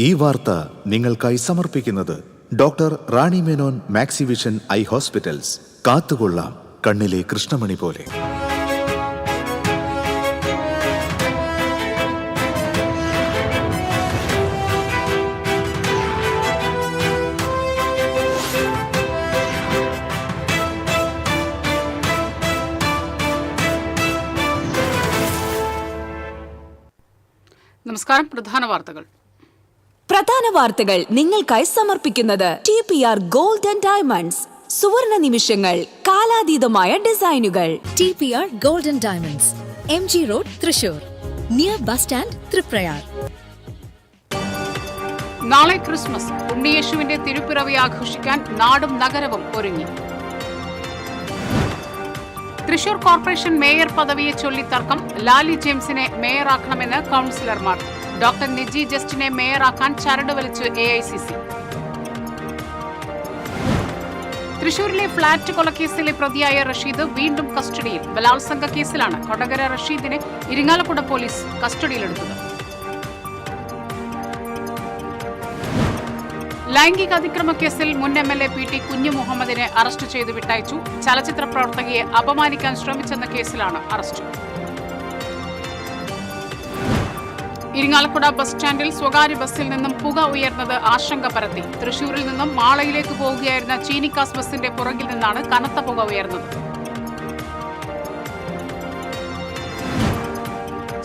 ഈ വാർത്ത നിങ്ങൾക്കായി സമർപ്പിക്കുന്നത് doctor Rani Menon Maxivision I hospitals. കാത്തുകൊള്ളാം കണ്ണിലെ കൃഷ്ണമണി പോലെ. നമസ്കാരം. പ്രധാന വാർത്തകൾ നിങ്ങൾക്കായി സമർപ്പിക്കുന്നത് TPR ഗോൾഡ് ആൻഡ് ഡയമണ്ട്സ്. സുവർണ നിമിഷങ്ങൾ, കാലാതീതമായ ഡിസൈനുകൾ. TPR gold and diamonds, MG road, Thrissur, near bus stand, Triprayar. നാളെ ക്രിസ്മസ്. ഉണ്ണിയേശുവിന്റെ തിരുപ്പിറവി ആഘോഷിക്കാൻ നാടും നഗരവും ഒരുങ്ങി. തൃശൂർ കോർപ്പറേഷൻ മേയർ പദവിയെ ചൊല്ലി തർക്കം. ലാലി ജെയിംസിനെ മേയറാക്കണമെന്ന് കൌൺസിലർമാർ. ഡോക്ടർ നിജി ജസ്റ്റിനെ മേയറാക്കാൻ ചരട് വലിച്ച് AICC. തൃശൂരിലെ ഫ്ളാറ്റ് കൊലക്കേസിലെ പ്രതിയായ റഷീദ് വീണ്ടും കസ്റ്റഡിയിൽ. ബലാത്സംഗ കേസിലാണ് കൊടകര റഷീദിനെ ഇരിങ്ങാലക്കുട പോലീസ് കസ്റ്റഡിയിലെടുത്തത്. ലൈംഗിക അതിക്രമ കേസിൽ മുൻ MLA PT കുഞ്ഞു മുഹമ്മദിനെ അറസ്റ്റ് ചെയ്ത് വിട്ടയച്ചു. ചലച്ചിത്ര പ്രവർത്തകയെ അപമാനിക്കാൻ ശ്രമിച്ചെന്ന കേസിലാണ് അറസ്റ്റ്. ഇരിങ്ങാലക്കുട ബസ് സ്റ്റാൻഡിൽ സ്വകാര്യ ബസ്സിൽ നിന്നും പുക ഉയർന്നത് ആശങ്ക പരത്തി. തൃശൂരിൽ നിന്നും മാളയിലേക്ക് പോവുകയായിരുന്ന ചീനിക്കാസ് ബസിന്റെ പുറകിൽ നിന്നാണ് കനത്ത പുക ഉയർന്നത്.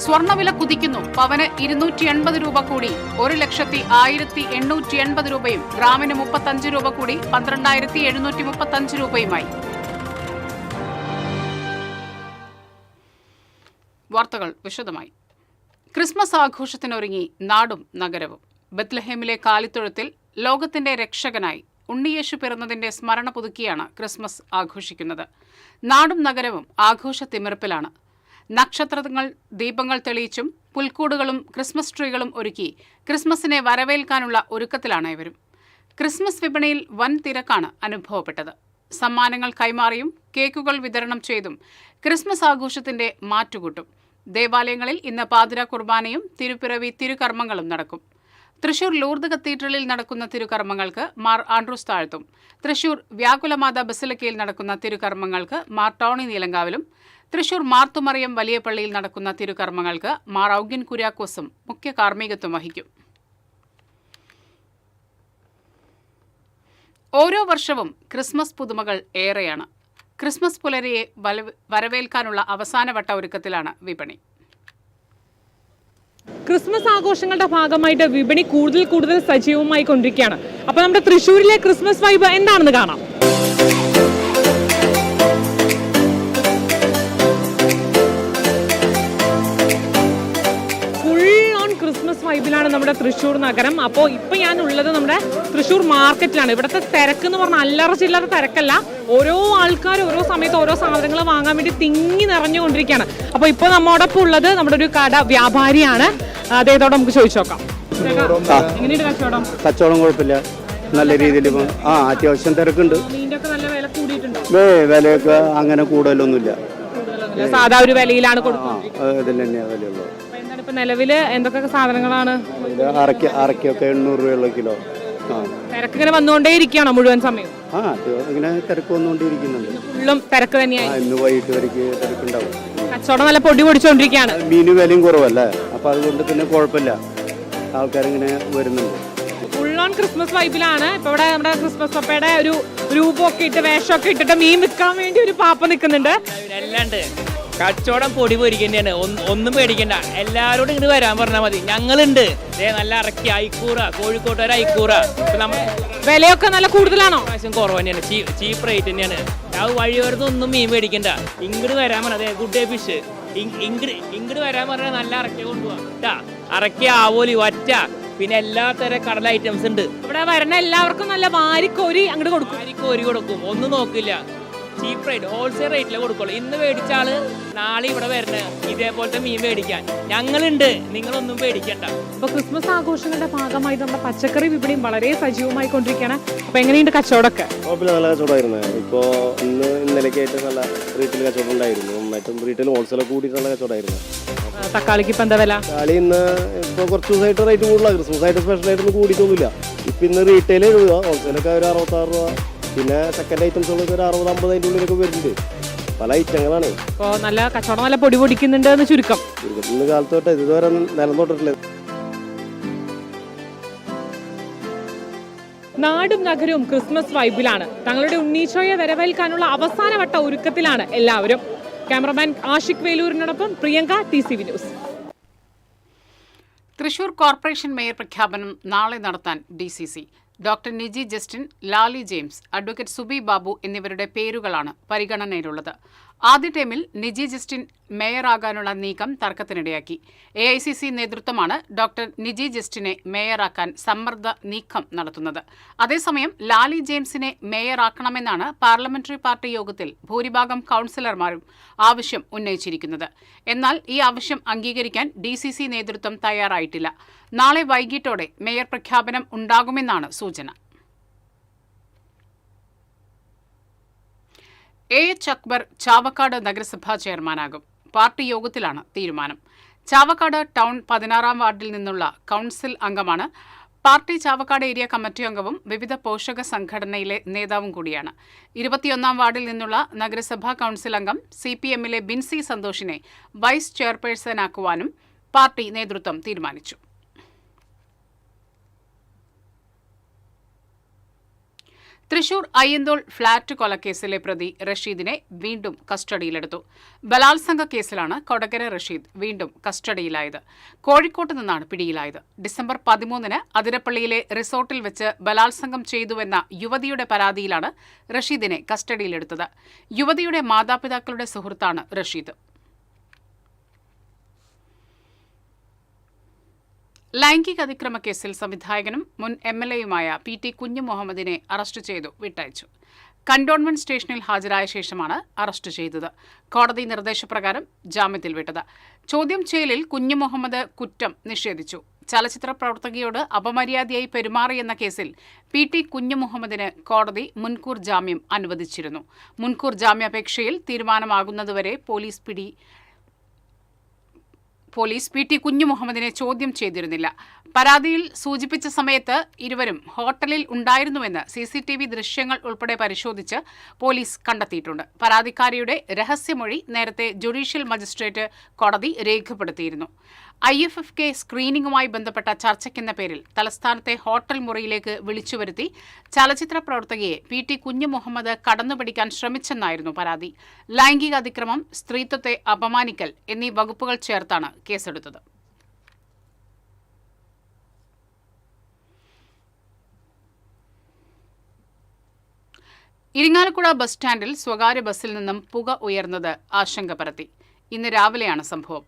സ്വർണ്ണവില കുതിക്കുന്നു. പവന് 280 രൂപ കൂടി 1,01,880 രൂപയും ഗ്രാമിന് 35 രൂപ കൂടി 12,735 രൂപയുമായി. വാർത്തകൾ വിശദമായി. ക്രിസ്മസ് ആഘോഷത്തിനൊരുങ്ങി നാടും നഗരവും. ബത്ലഹേമിലെ കാലിത്തൊഴുത്തിൽ ലോകത്തിന്റെ രക്ഷകനായി ഉണ്ണിയേശു പിറന്നതിന്റെ സ്മരണ പുതുക്കിയാണ് ക്രിസ്മസ് ആഘോഷിക്കുന്നത്. നാടും നഗരവും ആഘോഷ തിമിർപ്പിലാണ്. നക്ഷത്രങ്ങൾ, ദീപങ്ങൾ തെളിയിച്ചും പുൽക്കൂടുകളും ക്രിസ്മസ് ട്രീകളും ഒരുക്കി ക്രിസ്മസിനെ വരവേൽക്കാനുള്ള ഒരുക്കത്തിലാണ് ഇവരും. ക്രിസ്മസ് വിപണിയിൽ വൻ തിരക്കാണ് അനുഭവപ്പെട്ടത്. സമ്മാനങ്ങൾ കൈമാറിയും കേക്കുകൾ വിതരണം ചെയ്തും ക്രിസ്മസ് ആഘോഷത്തിന്റെ മാറ്റുകൂട്ടും. ദേവാലയങ്ങളിൽ ഇന്ന് പാതിര കുർബാനയും തിരുപ്പിറവി തിരുകർമ്മങ്ങളും നടക്കും. തൃശൂർ ലൂർദ് കത്തീഡ്രലിൽ നടക്കുന്ന തിരുകർമ്മങ്ങൾക്ക് മാർ ആൻഡ്രൂസ് താഴ്ത്തും. തൃശൂർ വ്യാകുലമാത ബസിലിക്കയിൽ നടക്കുന്ന തിരുകർമ്മങ്ങൾക്ക് മാർ ടോണി നീലങ്കാവിലും, തൃശൂർ മാർത്തുമറിയം വലിയ പള്ളിയിൽ നടക്കുന്ന തിരുകർമ്മങ്ങൾക്ക് മാർ ഔഗ്യൻ കുര്യാക്കോസും മുഖ്യ കാർമ്മികത്വം വഹിക്കും. ഓരോ വർഷവും ക്രിസ്മസ് പുതുമകൾ ഏറെയാണ്. ക്രിസ്മസ് പുലരിയെ വരവേൽക്കാനുള്ള അവസാനവട്ട ഒരുക്കത്തിലാണ് വിപണി. ക്രിസ്മസ് ആഘോഷങ്ങളുടെ ഭാഗമായിട്ട് വിപണി കൂടുതൽ സജീവമായി കൊണ്ടിരിക്കുകയാണ്. അപ്പോൾ നമ്മുടെ തൃശ്ശൂരിലെ ക്രിസ്മസ് വൈബ് എന്താണെന്ന് കാണാം. ക്രിസ്മസ് വൈബിലാണ് നമ്മുടെ തൃശ്ശൂർ നഗരം. അപ്പോൾ ഇപ്പം ഞാൻ ഉള്ളത് നമ്മുടെ തൃശ്ശൂർ മാർക്കറ്റിലാണ്. ഇവിടുത്തെ തിരക്ക് എന്ന് പറഞ്ഞാൽ അല്ലറ ചില്ലറ തിരക്കല്ല. ഓരോ ആൾക്കാർ ഓരോ സമയത്ത് ഓരോ സാധനങ്ങൾ വാങ്ങാൻ വേണ്ടി തിങ്ങി നിറഞ്ഞുകൊണ്ടിരിക്കുകയാണ്. അപ്പോൾ ഇപ്പോൾ നമ്മോടൊപ്പം ഉള്ളത് നമ്മുടെ ഒരു കട വ്യാപാരിയാണ്. അദ്ദേഹത്തോട് നമുക്ക് ചോദിച്ചു നോക്കാം. എങ്ങനെയുണ്ട് കച്ചവടം? കച്ചവടം കുഴപ്പമില്ല, നല്ല രീതിയിൽ അത്യാവശ്യം തിരക്കുണ്ട്. മീനൊക്കെ നല്ല വില കൂടിയിട്ടുണ്ടോ? വിലയൊക്കെ അങ്ങനെ കൂടുതലൊന്നുമില്ല, സാധാ ഒരു വിലയിലാണ് കൊടുക്കുന്നത്. ഇതിൽ തന്നെയാണ് വിലയുള്ളത്. ഇപ്പൊ നിലവില് എന്തൊക്കെ സാധനങ്ങളാണ്? അരക്കൊക്കെ 800 രൂപയുള്ള കിലോ. തിരക്ക് ഇങ്ങനെ വന്നുകൊണ്ടേ ഇരിക്കുകയാണോ മുഴുവൻ സമയം? ഇങ്ങനെ തിരക്ക് വന്നുകൊണ്ടിരിക്കുന്നുണ്ട്. ഫുള്ളും തിരക്ക് തന്നെയായി. ഇന്ന് വൈകിട്ട് വരയ്ക്ക് തിരക്കുണ്ടാവും. കച്ചവടം നല്ല പൊടി പൊടിച്ചോണ്ടിരിക്കുകയാണ്. മീന് വിലയും കുറവല്ലേ, അപ്പൊ അതുകൊണ്ട് പിന്നെ കുഴപ്പമില്ല, ആൾക്കാരിങ്ങനെ വരുന്നുണ്ട്. ഫുൾ ഓൺ ക്രിസ്മസ് വൈബിലാണ്. ഇപ്പൊ ഇവിടെ നമ്മുടെ ക്രിസ്മസ് പപ്പയുടെ ഒരു രൂപമൊക്കെ ഇട്ട് വേഷമൊക്കെ ഇട്ടിട്ട് മീൻ വിൽക്കാൻ വേണ്ടി ഒരു പാപ്പ നിൽക്കുന്നുണ്ട്. എല്ലാണ്ട് കച്ചവടം പൊടി പൊരിക്കന്നെയാണ്. ഒന്നും പേടിക്കണ്ട, എല്ലാവരോടും ഇങ്ങോട്ട് വരാൻ പറഞ്ഞാൽ മതി. ഞങ്ങളുണ്ട്. നല്ല ഇറക്കി അയക്കൂറ, കോഴിക്കോട്ടുകാർ അയക്കൂറ. വിലയൊക്കെ നല്ല കൂടുതലാണോ? കുറവ് തന്നെയാണ്, ചീപ്പ് റേറ്റ് തന്നെയാണ്. ആ വഴിയോരത്തൊന്നും മീൻ മേടിക്കണ്ട, ഇങ്ങോട്ട് വരാൻ പറഞ്ഞത് ഗുഡ് ഡേ ഫിഷ്. ഇങ്ങോട്ട് വരാൻ പറഞ്ഞാൽ നല്ല ഇറക്കിയ കൊണ്ടുപോകാം. ഇറക്കിയ ആവോലി, വറ്റ, പിന്നെ എല്ലാ തരം കടല ഐറ്റംസ് ഉണ്ട്. ഇവിടെ വരുന്ന എല്ലാവർക്കും നല്ല വാരിക്കോരി അങ്ങോട്ട് കൊടുക്കും. വാരിക്കോരി കൊടുക്കും, ഒന്നും നോക്കില്ല. ചീപ്പ് റേറ്റ്, ഹോൾസെയിൽ റേറ്റിൽ കൊടുക്കുള്ളൂ. ഇന്ന് മേടിച്ചാൽ നാളെ ഇവിടെ വരണ ഇതേപോലത്തെ മീൻ മേടിക്കാൻ ഞങ്ങളുണ്ട്, നിങ്ങളൊന്നും പേടിക്കണ്ട. അപ്പോൾ ക്രിസ്മസ് ആഘോഷങ്ങളുടെ ഭാഗമായി നമ്മുടെ പച്ചക്കറി വിപണിയും വളരെ സജീവമായി കൊണ്ടിരിക്കുകയാണ്. അപ്പോൾ എങ്ങനെയുണ്ട് കച്ചവടമൊക്കെ? നല്ല കച്ചവടമായിരുന്നു. ഇപ്പോൾ ഇന്നലെയൊക്കെ ആയിട്ട് നല്ല റീറ്റെയിൽ കച്ചവടം ഉണ്ടായിരുന്നു. മറ്റും റീറ്റെയിൽ ഹോൾസെയിൽ കൂടിയിട്ടുള്ള കച്ചവടമായിരുന്നു. തക്കാളിക്ക് ഇപ്പം എന്താ വില? തക്കാളി ഇന്ന് ഇപ്പോൾ കുറച്ച് ദിവസമായിട്ട് റേറ്റ് കൂടുതലാണ്. ക്രിസ്മസ് ആയിട്ട് സ്പെഷ്യലായിട്ടൊന്നും കൂടിയിട്ടൊന്നുമില്ല. ഇപ്പം ഇന്ന് റീറ്റെയിൽ 70 രൂപ, ഹോൾസെയിലൊക്കെ ഒരു 66 രൂപ, പിന്നെ സെക്കൻഡ് ഐറ്റംസുകളൊക്കെ ഒരു 60-50 അതിൻ്റെ ഉള്ളിലൊക്കെ വരുന്നുണ്ട്. പല ഐറ്റങ്ങളാണ്. ഇപ്പോൾ നല്ല കച്ചവടം, നല്ല പൊടി പൊടിക്കുന്നുണ്ട് എന്ന് ചുരുക്കം. ഇന്ന് കാലത്ത് തൊട്ട് ഇതുവരെ നിലം തൊട്ടിട്ടില്ല. നാടും നഗരവും ക്രിസ്മസ് വൈബിലാണ്. തങ്ങളുടെ ഉണ്ണീശോയെ വരവേൽക്കാനുള്ള അവസാനവട്ട ഒരുക്കത്തിലാണ് എല്ലാവരും. ക്യാമറമാൻ ആഷിഖ് വേലൂരിനോടൊപ്പം Priyanka, TCV news. Thrissur corporation mayor പ്രഖ്യാപനം നാളെ നടത്താൻ DCC. Doctor Niji Justin, Lali James, advocate Subi Babu എന്നിവരുടെ പേരുകളാണ് പരിഗണനയിലുള്ളത്. ആദ്യ ടൈമിൽ നിജി ജസ്റ്റിൻ മേയറാകാനുള്ള നീക്കം തർക്കത്തിനിടയാക്കി. AICC നേതൃത്വമാണ് ഡോക്ടർ നിജി ജസ്റ്റിനെ മേയറാക്കാൻ സമ്മർദ്ദ നീക്കം നടത്തുന്നത്. അതേസമയം ലാലി ജെയിംസിനെ മേയറാക്കണമെന്നാണ് പാർലമെന്ററി പാർട്ടി യോഗത്തിൽ ഭൂരിഭാഗം കൌൺസിലർമാരും ആവശ്യം ഉന്നയിച്ചിരിക്കുന്നത്. എന്നാൽ ഈ ആവശ്യം അംഗീകരിക്കാൻ DCC നേതൃത്വം തയ്യാറായിട്ടില്ല. നാളെ വൈകിട്ടോടെ മേയർ പ്രഖ്യാപനം ഉണ്ടാകുമെന്നാണ് സൂചന. AH അക്ബർ ചാവക്കാട് നഗരസഭാ ചെയർമാനാകും. പാർട്ടി യോഗത്തിലാണ് തീരുമാനം. ചാവക്കാട് ടൗൺ 16-ാം വാർഡിൽ നിന്നുള്ള കൌൺസിൽ അംഗമാണ്. പാർട്ടി ചാവക്കാട് ഏരിയ കമ്മിറ്റി അംഗവും വിവിധ പോഷക സംഘടനയിലെ നേതാവും കൂടിയാണ്. 21-ാം വാർഡിൽ നിന്നുള്ള നഗരസഭാ കൌൺസിൽ അംഗം CPM-ലെ ബിൻസി സന്തോഷിനെ വൈസ് ചെയർപേഴ്സണാക്കുവാനും പാർട്ടി നേതൃത്വം തീരുമാനിച്ചു. തൃശൂർ അയ്യന്തോൾ ഫ്ളാറ്റ് കൊലക്കേസിലെ പ്രതി റഷീദിനെ വീണ്ടും കസ്റ്റഡിയിലെടുത്തു. ബലാത്സംഗ കേസിലാണ് കൊടകര റഷീദ് വീണ്ടും കസ്റ്റഡിയിലായത്. കോഴിക്കോട്ട് നിന്നാണ് പിടിയിലായത്. ഡിസംബർ 13-ന് അതിരപ്പള്ളിയിലെ റിസോർട്ടിൽ വെച്ച് ബലാത്സംഗം ചെയ്തുവെന്ന യുവതിയുടെ പരാതിയിലാണ് റഷീദിനെ കസ്റ്റഡിയിലെടുത്തത്. യുവതിയുടെ മാതാപിതാക്കളുടെ സുഹൃത്താണ് റഷീദ്. ലൈംഗിക അതിക്രമ കേസിൽ സംവിധായകനും മുൻ MLA-യുമായ PT കുഞ്ഞുമുഹമ്മദിനെ അറസ്റ്റ് ചെയ്തു വിട്ടയച്ചു. കന്റോൺമെന്റ് സ്റ്റേഷനിൽ ഹാജരായ ശേഷമാണ് അറസ്റ്റ് ചെയ്തത്. കോടതി നിർദ്ദേശപ്രകാരം ജാമ്യത്തിൽ വിട്ടത്. ചോദ്യം ചെയ്യലിൽ കുഞ്ഞുമുഹമ്മദ് കുറ്റം നിഷേധിച്ചു. ചലച്ചിത്ര പ്രവർത്തകയോട് അപമര്യാദയായി പെരുമാറിയെന്ന കേസിൽ PT കുഞ്ഞുമുഹമ്മദിന് കോടതി മുൻകൂർ ജാമ്യം അനുവദിച്ചിരുന്നു. മുൻകൂർ ജാമ്യാപേക്ഷയിൽ തീരുമാനമാകുന്നതുവരെ പോലീസ് PT കുഞ്ഞുമുഹമ്മദിനെ ചോദ്യം ചെയ്തിരുന്നില്ല. പരാതിയിൽ സൂചിപ്പിച്ച സമയത്ത് ഇരുവരും ഹോട്ടലിൽ ഉണ്ടായിരുന്നുവെന്ന് CCTV ദൃശ്യങ്ങൾ ഉൾപ്പെടെ പരിശോധിച്ച് പോലീസ് കണ്ടെത്തിയിട്ടുണ്ട്. പരാതിക്കാരിയുടെ രഹസ്യമൊഴി നേരത്തെ ജുഡീഷ്യൽ മജിസ്ട്രേറ്റ് കോടതി രേഖപ്പെടുത്തിയിരുന്നു. IFFK സ്ക്രീനിംഗുമായി ബന്ധപ്പെട്ട ചർച്ചയ്ക്കെന്ന പേരിൽ തലസ്ഥാനത്തെ ഹോട്ടൽ മുറിയിലേക്ക് വിളിച്ചുവരുത്തി ചലച്ചിത്ര പ്രവർത്തകയെ PT കുഞ്ഞുമുഹമ്മദ് കടന്നുപിടിക്കാൻ ശ്രമിച്ചെന്നായിരുന്നു പരാതി. ലൈംഗിക അതിക്രമം, സ്ത്രീത്വത്തെ അപമാനിക്കൽ എന്നീ വകുപ്പുകൾ ചേർത്താണ് കേസെടുത്തത്. ഇരിങ്ങാലക്കുട ബസ് സ്റ്റാൻഡിൽ സ്വകാര്യ ബസ്സിൽ നിന്നും പുക ഉയർന്നത് ആശങ്ക പരത്തി. ഇന്ന് രാവിലെയാണ് സംഭവം.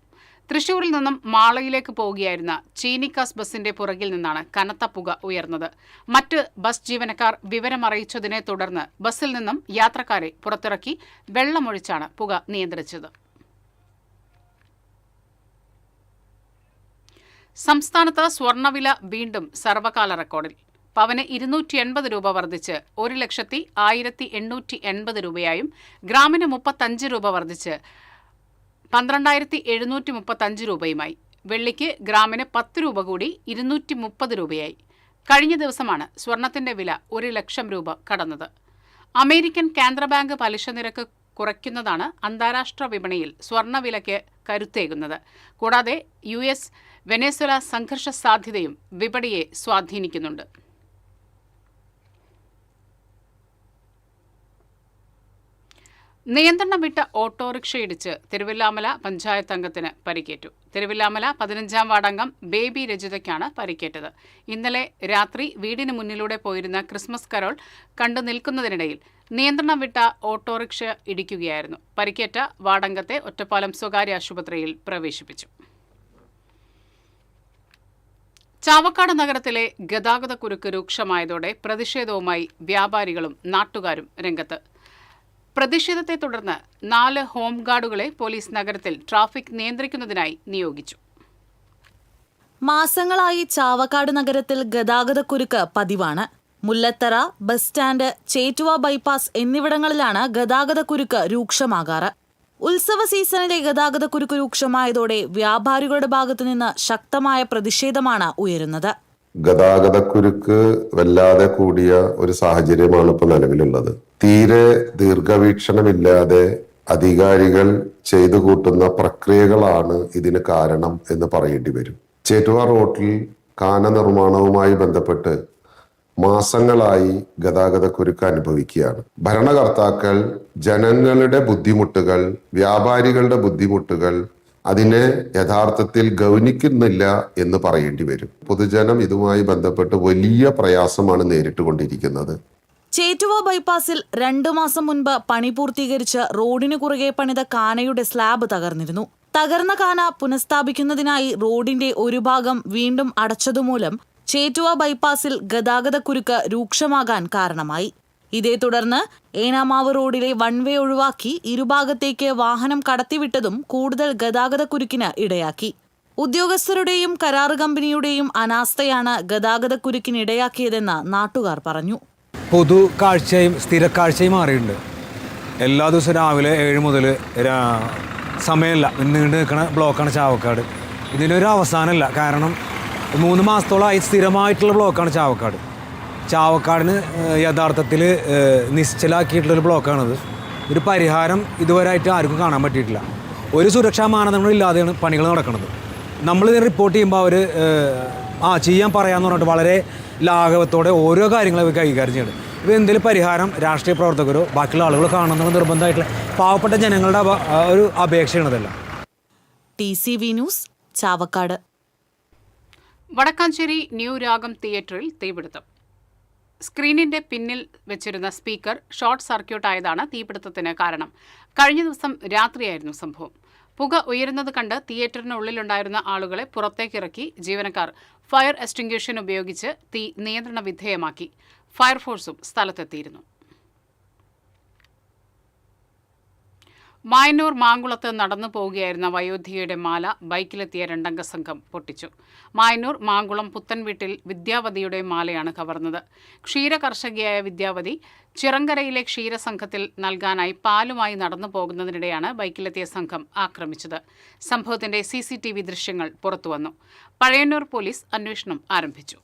തൃശൂരിൽ നിന്നും മാളയിലേക്ക് പോവുകയായിരുന്ന ചീനിക്കാസ് ബസിന്റെ പുറകിൽ നിന്നാണ് കനത്ത പുക ഉയർന്നത്. മറ്റ് ബസ് ജീവനക്കാർ വിവരമറിയിച്ചതിനെ തുടർന്ന് ബസ്സിൽ നിന്നും യാത്രക്കാരെ പുറത്തിറക്കി വെള്ളമൊഴിച്ചാണ് പുക നിയന്ത്രിച്ചത്. സംസ്ഥാനത്ത് സ്വർണ്ണവില വീണ്ടും സർവകാല റെക്കോർഡിൽ. പവന് 280 രൂപ വർദ്ധിച്ച് 1,01,880 രൂപയായും ഗ്രാമിന് 35 രൂപ വർദ്ധിച്ച് 12,735 രൂപയുമായി. വെള്ളിക്ക് ഗ്രാമിന് 10 രൂപ കൂടി 230 രൂപയായി. കഴിഞ്ഞ ദിവസമാണ് സ്വർണത്തിന്റെ വില 1 ലക്ഷം രൂപ കടന്നത്. അമേരിക്കൻ കേന്ദ്ര ബാങ്ക് പലിശ നിരക്ക് കുറയ്ക്കുന്നതാണ് അന്താരാഷ്ട്ര വിപണിയിൽ സ്വർണ്ണവിലയ്ക്ക് കരുത്തേകുന്നത്. കൂടാതെ US വെനസ്വേല സംഘർഷ സാധ്യതയും വിപണിയെ സ്വാധീനിക്കുന്നുണ്ട്. നിയന്ത്രണം വിട്ട ഓട്ടോറിക്ഷയിടിച്ച് തിരുവില്ലാമല പഞ്ചായത്ത് അംഗത്തിന് പരിക്കേറ്റു. തിരുവില്ലാമല 15-ാം വാർഡംഗം ബേബി രജിതയ്ക്കാണ് പരിക്കേറ്റത്. ഇന്നലെ രാത്രി വീടിന് മുന്നിലൂടെ പോയിരുന്ന ക്രിസ്മസ് കരോൾ കണ്ടു നിൽക്കുന്നതിനിടയിൽ നിയന്ത്രണം വിട്ട ഓട്ടോറിക്ഷ ഇടിക്കുകയായിരുന്നു. പരിക്കേറ്റ വാർഡംഗത്തെ ഒറ്റപ്പാലം സ്വകാര്യ ആശുപത്രിയിൽ പ്രവേശിപ്പിച്ചു. ചാവക്കാട് നഗരത്തിലെ ഗതാഗതക്കുരുക്ക് രൂക്ഷമായതോടെ പ്രതിഷേധവുമായി വ്യാപാരികളും നാട്ടുകാരും രംഗത്ത്. പ്രതിഷേധത്തെ തുടർന്ന് 4 ഹോംഗാർഡുകളെ പോലീസ് നഗരത്തിൽ ട്രാഫിക് നിയന്ത്രിക്കുന്നതിനായി നിയോഗിച്ചു. മാസങ്ങളായി ചാവക്കാട് നഗരത്തിൽ ഗതാഗതക്കുരുക്ക് പതിവാണ്. Mullathara, bus stand, Chettuva bypass എന്നിവിടങ്ങളിലാണ് ഗതാഗതക്കുരുക്ക് രൂക്ഷമാകാറ്. ഉത്സവ സീസണിലെ ഗതാഗതക്കുരുക്ക് രൂക്ഷമായതോടെ വ്യാപാരികളുടെ ഭാഗത്തുനിന്ന് ശക്തമായ പ്രതിഷേധമാണ് ഉയരുന്നത്. ഗതാഗതക്കുരുക്ക് വല്ലാതെ കൂടിയ ഒരു സാഹചര്യമാണ് ഇപ്പോൾ നിലവിലുള്ളത്. തീരെ ദീർഘവീക്ഷണമില്ലാതെ അധികാരികൾ ചെയ്തു കൂട്ടുന്ന പ്രക്രിയകളാണ് ഇതിന് കാരണം എന്ന് പറയേണ്ടി വരും. ചേറ്റുവ റോട്ടിൽ കാന നിർമ്മാണവുമായി ബന്ധപ്പെട്ട് മാസങ്ങളായി ഗതാഗതക്കുരുക്ക് അനുഭവിക്കുകയാണ്. ഭരണകർത്താക്കൾ ജനങ്ങളുടെ ബുദ്ധിമുട്ടുകൾ, വ്യാപാരികളുടെ ബുദ്ധിമുട്ടുകൾ അതിനെ യഥാർത്ഥത്തിൽ ഗൗനിക്കുന്നില്ല എന്ന് പറയേണ്ടി വരും. പൊതുജനം ഇതുമായി ബന്ധപ്പെട്ട് വലിയ പ്രയാസമാണ് നേരിട്ടുകൊണ്ടിരിക്കുന്നത്. ചേറ്റുവ ബൈപ്പാസിൽ 2 മാസം മുൻപ് പണി പൂർത്തീകരിച്ച് റോഡിന് കുറുകെ പണിത കാനയുടെ സ്ലാബ് തകർന്നിരുന്നു. തകർന്ന കാന പുനഃസ്ഥാപിക്കുന്നതിനായി റോഡിന്റെ ഒരു ഭാഗം വീണ്ടും അടച്ചതുമൂലം ചേറ്റുവ ബൈപ്പാസിൽ ഗതാഗതക്കുരുക്ക് രൂക്ഷമാകാൻ കാരണമായി. ഇതേ തുടർന്ന് ഏനാമാവ് റോഡിലെ വൺ വേ ഒഴിവാക്കി ഇരുഭാഗത്തേക്ക് വാഹനം കടത്തിവിട്ടതും കൂടുതൽ ഗതാഗതക്കുരുക്കിന് ഇടയാക്കി. ഉദ്യോഗസ്ഥരുടെയും കരാറ് കമ്പനിയുടെയും അനാസ്ഥയാണ് ഗതാഗതക്കുരുക്കിനിടയാക്കിയതെന്ന് നാട്ടുകാർ പറഞ്ഞു. പൊതു കാഴ്ചയും സ്ഥിരക്കാഴ്ചയും മാറിയിട്ടുണ്ട്. എല്ലാ ദിവസവും രാവിലെ 7 മുതൽ സമയമില്ല, നീണ്ടു നിൽക്കുന്ന ബ്ലോക്കാണ് ചാവക്കാട്. ഇതിനൊരു അവസാനമല്ല. കാരണം 3 മാസത്തോളമായി സ്ഥിരമായിട്ടുള്ള ബ്ലോക്കാണ് ചാവക്കാട്. ചാവക്കാടിന് യഥാർത്ഥത്തിൽ നിശ്ചലാക്കിയിട്ടുള്ളൊരു ബ്ലോക്കാണിത്. ഒരു പരിഹാരം ഇതുവരെയായിട്ട് ആർക്കും കാണാൻ പറ്റിയിട്ടില്ല. ഒരു സുരക്ഷാ മാനദണ്ഡങ്ങളും ഇല്ലാതെയാണ് പണികൾ നടക്കുന്നത്. നമ്മളിത് റിപ്പോർട്ട് ചെയ്യുമ്പോൾ അവർ ചെയ്യാൻ പറയാമെന്ന് പറഞ്ഞിട്ട് വളരെ ലാഘവത്തോടെ ഓരോ കാര്യങ്ങളും കൈകാര്യം ചെയ്യുന്നത്. ഇത് എന്തെങ്കിലും പരിഹാരം രാഷ്ട്രീയ പ്രവർത്തകരോ ബാക്കിയുള്ള ആളുകളോ കാണുന്ന നിർബന്ധമായിട്ടുള്ള പാവപ്പെട്ട ജനങ്ങളുടെ ഒരു അപേക്ഷയാണിതല്ല. TCV news, Chavakkad. Vadakkanchery new Ragam തിയേറ്ററിൽ തീപിടുത്തം. സ്ക്രീനിന്റെ പിന്നിൽ വെച്ചിരുന്ന സ്പീക്കർ ഷോർട്ട് സർക്യൂട്ട് ആയതാണ് തീപിടുത്തത്തിന് കാരണം. കഴിഞ്ഞ ദിവസം രാത്രിയായിരുന്നു സംഭവം. പുക ഉയരുന്നത് കണ്ട് തിയേറ്ററിനുള്ളിലുണ്ടായിരുന്ന ആളുകളെ പുറത്തേക്കിറക്കി ജീവനക്കാർ ഫയർ എക്സ്റ്റിംഗ്വിഷൻ ഉപയോഗിച്ച് തീ നിയന്ത്രണ വിധേയമാക്കി. ഫയർഫോഴ്സും സ്ഥലത്തെത്തിയിരുന്നു. മായന്നൂർ മാങ്കുളത്ത് നടന്നു പോവുകയായിരുന്ന വയോധികയുടെ മാല ബൈക്കിലെത്തിയ 2 സംഘം പൊട്ടിച്ചു. മായന്നൂർ മാങ്കുളം പുത്തൻവീട്ടിൽ വിദ്യാവതിയുടെ മാലയാണ് കവർന്നത്. ക്ഷീരകർഷകയായ വിദ്യാവതി ചിറങ്കരയിലെ ക്ഷീരസംഘത്തിൽ നൽകാനായി പാലുമായി നടന്നു പോകുന്നതിനിടെയാണ് ബൈക്കിലെത്തിയ സംഘം ആക്രമിച്ചത്. സംഭവത്തിന്റെ CCTV ദൃശ്യങ്ങൾ പുറത്തുവന്നു. പഴയന്നൂർ പോലീസ് അന്വേഷണം ആരംഭിച്ചു.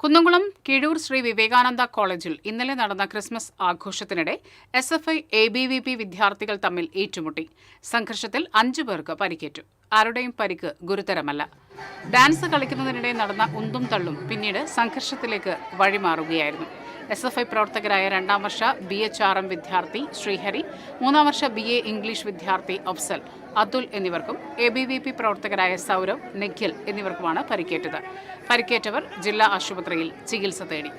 കുന്നംകുളം കിഴൂർ ശ്രീ വിവേകാനന്ദ കോളേജിൽ ഇന്നലെ നടന്ന ക്രിസ്മസ് ആഘോഷത്തിനിടെ SFI ABVP വിദ്യാർത്ഥികൾ തമ്മിൽ ഏറ്റുമുട്ടി. സംഘർഷത്തിൽ 5 പേർക്ക് പരിക്കേറ്റു. ആരുടെയും പരിക്ക് ഗുരുതരമല്ല. ഡാൻസ് കളിക്കുന്നതിനിടെ നടന്ന ഉന്തും തള്ളും പിന്നീട് സംഘർഷത്തിലേക്ക് വഴിമാറുകയായിരുന്നു. SFI പ്രവർത്തകരായ 2ാം വർഷ BHRM വിദ്യാർത്ഥി ശ്രീഹരി, 3ാം വർഷ BA ഇംഗ്ലീഷ് വിദ്യാർത്ഥി അഫ്സൽ, അതുൽ എന്നിവർക്കും ABVP പ്രവർത്തകരായ സൗരവ്, നിഖിൽ എന്നിവർക്കുമാണ് പരിക്കേറ്റത്. പരിക്കേറ്റവർ ജില്ലാ ആശുപത്രിയിൽ ചികിത്സ തേടി.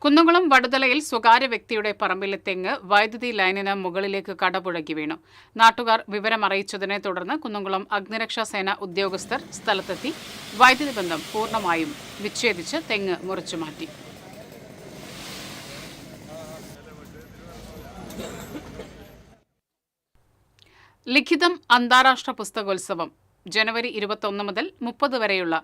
കുന്നംകുളം വടുതലയിൽ സ്വകാര്യ വ്യക്തിയുടെ പറമ്പിലെ തെങ്ങ് വൈദ്യുതി ലൈനിന് മുകളിലേക്ക് കടപുഴകി വീണു. നാട്ടുകാർ വിവരമറിയിച്ചതിനെ തുടർന്ന് കുന്നംകുളം അഗ്നിരക്ഷാസേന ഉദ്യോഗസ്ഥർ സ്ഥലത്തെത്തി വൈദ്യുതി ബന്ധം പൂർണ്ണമായും വിച്ഛേദിച്ച് തെങ്ങ് മുറിച്ചുമാറ്റി. ലിഖിതം അന്താരാഷ്ട്ര പുസ്തകോത്സവം ജനുവരി 21 മുതൽ 30 വരെയുള്ള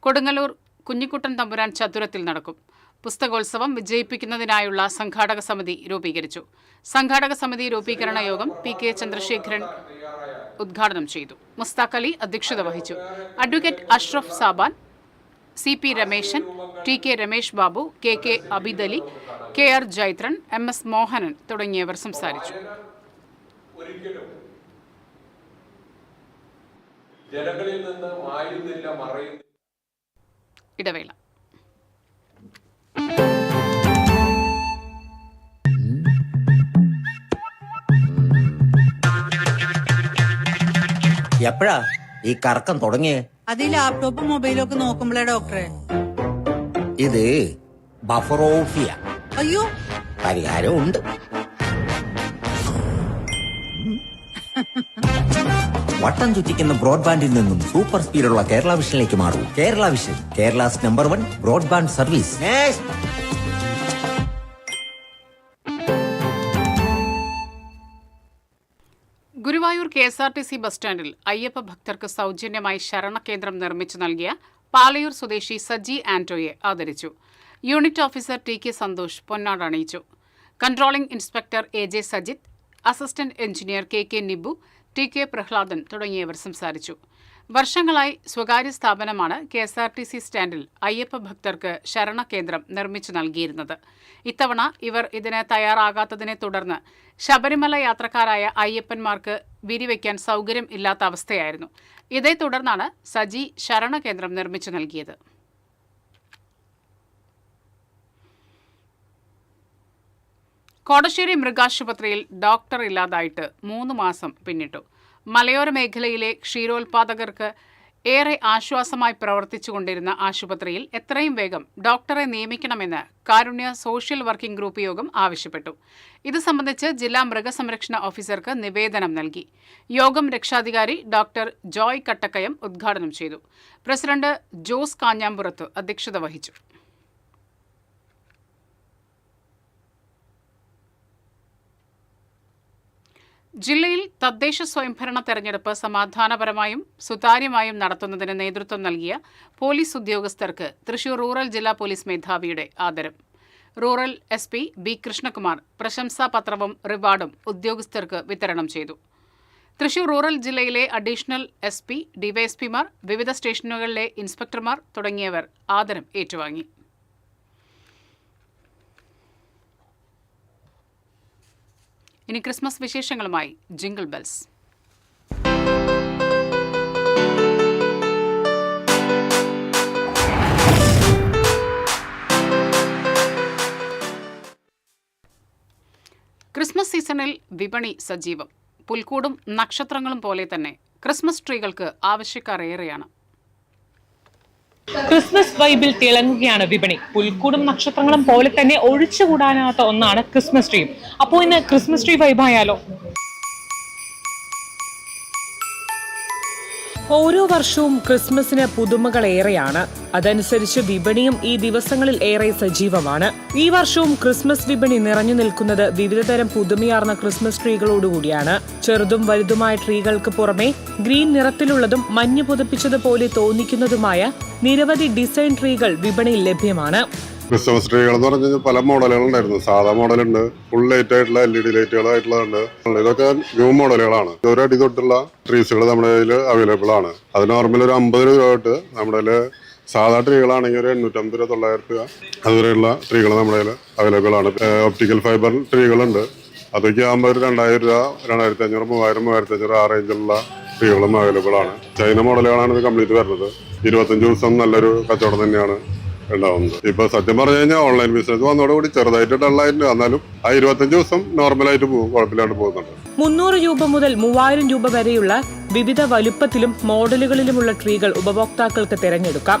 കൊടുങ്ങല്ലൂർ കുഞ്ഞിക്കുട്ടൻ തമ്പുരാൻ ചതുരത്തിൽ നടക്കും. പുസ്തകോത്സവം വിജയിപ്പിക്കുന്നതിനായുള്ള സംഘാടക സമിതി രൂപീകരിച്ചു. സംഘാടക സമിതി രൂപീകരണ യോഗം PK ചന്ദ്രശേഖരൻ ഉദ്ഘാടനം ചെയ്തു. മുസ്താഖ് അലി അധ്യക്ഷത വഹിച്ചു. Advocate Ashraf Saban, CP Ramesan, TK Ramesh Babu, KK Abidali, KR Jaithran, MS Mohanan തുടങ്ങിയവർ സംസാരിച്ചു. ജനങ്ങളിൽ നിന്ന് മായുന്നില്ല മറയുന്നില്ല. ഇടവേള. എപ്പോഴാ ഈ കറക്കം തുടങ്ങിയേ? അത് ഈ ലാപ്ടോപ്പും മൊബൈലും ഒക്കെ നോക്കുമ്പോഴേ ഡോക്ടറെ. ഇത് ബഫറോഫിയ. അയ്യോ, പരിഹാരം ഉണ്ട്. വട്ടം ചുറ്റിക്കുന്ന ബ്രോഡ്ബാൻഡിൽ നിന്നും സൂപ്പർ സ്പീഡുള്ള കേരള വിഷനിലേക്ക് മാറൂ. Kerala vision, Kerala's number 1 broadband service. Guruvayur KSRTC bus സ്റ്റാൻഡിൽ അയ്യപ്പ ഭക്തർക്ക് സൗജന്യമായി ശരണകേന്ദ്രം നിർമ്മിച്ചു നൽകിയ പാലയൂർ സ്വദേശി സജി ആന്റോയെ ആദരിച്ചു. യൂണിറ്റ് ഓഫീസർ TK സന്തോഷ് പൊന്നാട അണിയിച്ചു. Controlling inspector AJ Sajith, assistant engineer KK Nibu, TK Prahladan തുടങ്ങിയവർ സംസാരിച്ചു. വർഷങ്ങളായി സ്വകാര്യ സ്ഥാപനമാണ് KSRTC സ്റ്റാൻഡിൽ അയ്യപ്പ ഭക്തർക്ക് ശരണകേന്ദ്രം നിർമ്മിച്ചു നൽകിയിരുന്നത്. ഇത്തവണ ഇവർ ഇതിന് തയ്യാറാകാത്തതിനെ തുടർന്ന് ശബരിമല യാത്രക്കാരായ അയ്യപ്പന്മാർക്ക് വിരിവയ്ക്കാൻ സൗകര്യം ഇല്ലാത്ത അവസ്ഥയായിരുന്നു. ഇതേ തുടർന്നാണ് സജി ശരണകേന്ദ്രം നിർമ്മിച്ചു നൽകിയത്. കോടശ്ശേരി മൃഗാശുപത്രിയിൽ ഡോക്ടർ ഇല്ലാതായിട്ട് 3 മാസം പിന്നിട്ടു. മലയോര മേഖലയിലെ ക്ഷീരോത്പാദകർക്ക് ഏറെ ആശ്വാസമായി പ്രവർത്തിച്ചുകൊണ്ടിരുന്ന ആശുപത്രിയിൽ എത്രയും വേഗം ഡോക്ടറെ നിയമിക്കണമെന്ന് കാരുണ്യ സോഷ്യൽ വർക്കിംഗ് ഗ്രൂപ്പ് യോഗം ആവശ്യപ്പെട്ടു. ഇത് സംബന്ധിച്ച് ജില്ലാ മൃഗസംരക്ഷണ ഓഫീസർക്ക് നിവേദനം നൽകി. യോഗം രക്ഷാധികാരി ഡോക്ടർ ജോയ് കട്ടക്കയം ഉദ്ഘാടനം ചെയ്തു. പ്രസിഡന്റ് ജോസ് കാഞ്ഞാമ്പുറത്ത് അധ്യക്ഷത വഹിച്ചു. ജില്ലയിൽ തദ്ദേശ സ്വയംഭരണ തെരഞ്ഞെടുപ്പ് സമാധാനപരമായും സുതാര്യമായും നടത്തുന്നതിന് നേതൃത്വം നൽകിയ പോലീസ് ഉദ്യോഗസ്ഥർക്ക് തൃശൂർ റൂറൽ ജില്ലാ പോലീസ് മേധാവിയുടെ ആദരം. റൂറൽ SP B കൃഷ്ണകുമാർ പ്രശംസാപത്രവും റിവാർഡും ഉദ്യോഗസ്ഥർക്ക് വിതരണം ചെയ്തു. തൃശൂർ റൂറൽ ജില്ലയിലെ അഡീഷണൽ SP, DYSPമാർ, വിവിധ സ്റ്റേഷനുകളിലെ ഇൻസ്പെക്ടർമാർ തുടങ്ങിയവർ ആദരം ഏറ്റുവാങ്ങി. ഇനി ക്രിസ്മസ് വിശേഷങ്ങളുമായി ജിംഗിൾ ബെൽസ്. ക്രിസ്മസ് സീസണിൽ വിപണി സജീവം. പുൽക്കൂടും നക്ഷത്രങ്ങളും പോലെ തന്നെ ക്രിസ്മസ് ട്രീകൾക്ക് ആവശ്യക്കാർ ഏറെയാണ്. ക്രിസ്മസ് വൈബിൽ തിളങ്ങുകയാണ് വിപണി. പുൽക്കൂടും നക്ഷത്രങ്ങളും പോലെ തന്നെ ഒഴിച്ചുകൂടാനാത്ത ഒന്നാണ് ക്രിസ്മസ് ട്രീ. അപ്പോൾ ഇന്ന് ക്രിസ്മസ് ട്രീ വൈബായാലോ? ഓരോ വർഷവും ക്രിസ്മസിന് പുതുമകൾ ഏറെയാണ്. അതനുസരിച്ച് വിപണിയും ഈ ദിവസങ്ങളിൽ ഏറെ സജീവമാണ്. ഈ വർഷവും ക്രിസ്മസ് വിപണി നിറഞ്ഞു നിൽക്കുന്നത് വിവിധതരം പുതുമയാർന്ന ക്രിസ്മസ് ട്രീകളോടുകൂടിയാണ്. ചെറുതും വലുതുമായ ട്രീകൾക്ക് പുറമെ ഗ്രീൻ നിറത്തിലുള്ളതും മഞ്ഞ് പുതപ്പിച്ചതുപോലെ തോന്നിക്കുന്നതുമായ നിരവധി ഡിസൈൻ ട്രീകൾ വിപണിയിൽ ലഭ്യമാണ്. ക്രിസ്മസ് ട്രീകൾ എന്ന് പറഞ്ഞു കഴിഞ്ഞാൽ പല മോഡലുകളുണ്ടായിരുന്നു. സാധാ മോഡലുണ്ട്, ഫുൾ ലൈറ്റ് ആയിട്ടുള്ള LED ലൈറ്റുകളായിട്ടുള്ളതുണ്ട്. ഇതൊക്കെ ന്യൂ മോഡലുകളാണ്. ഒരു അടി തൊട്ടുള്ള ട്രീസുകൾ നമ്മുടെ കയ്യിൽ അവൈലബിൾ ആണ്. അത് നോർമൽ ഒരു 50 രൂപ തൊട്ട് നമ്മുടെ കയ്യിൽ സാധാ ട്രീകളാണെങ്കിൽ ഒരു 850 രൂപ 900 രൂപ അതുവരെയുള്ള ട്രീകൾ നമ്മുടെ കയ്യിൽ അവൈലബിൾ ആണ്. ഒപ്റ്റിക്കൽ ഫൈബർ ട്രീകളുണ്ട്. അതൊക്കെ ആകുമ്പോൾ ഒരു 2000 രൂപ 2500 3000 3500 ആ റേഞ്ചിലുള്ള ട്രീകളും അവൈലബിൾ ആണ്. ചൈന മോഡലുകളാണ് ഇത് കംപ്ലീറ്റ് വരുന്നത്. 25 ദിവസം നല്ലൊരു കച്ചവടം തന്നെയാണ് ഉണ്ടാവുന്നത്. ഇപ്പൊ സത്യം പറഞ്ഞു കഴിഞ്ഞാൽ ഓൺലൈൻ ബിസിനസ് വന്നതോടുകൂടി ചെറുതായിട്ട് ഡള്ളായിട്ടുണ്ട്. എന്നാലും ആ 25 ദിവസം നോർമലായിട്ട് പോകും, കുഴപ്പമില്ലാണ്ട് പോകുന്നുണ്ട്. 300 രൂപ മുതൽ 3000 രൂപ വരെയുള്ള വിവിധ വലുപ്പത്തിലും മോഡലുകളിലുമുള്ള ട്രീകൾ ഉപഭോക്താക്കൾക്ക് തിരഞ്ഞെടുക്കാം.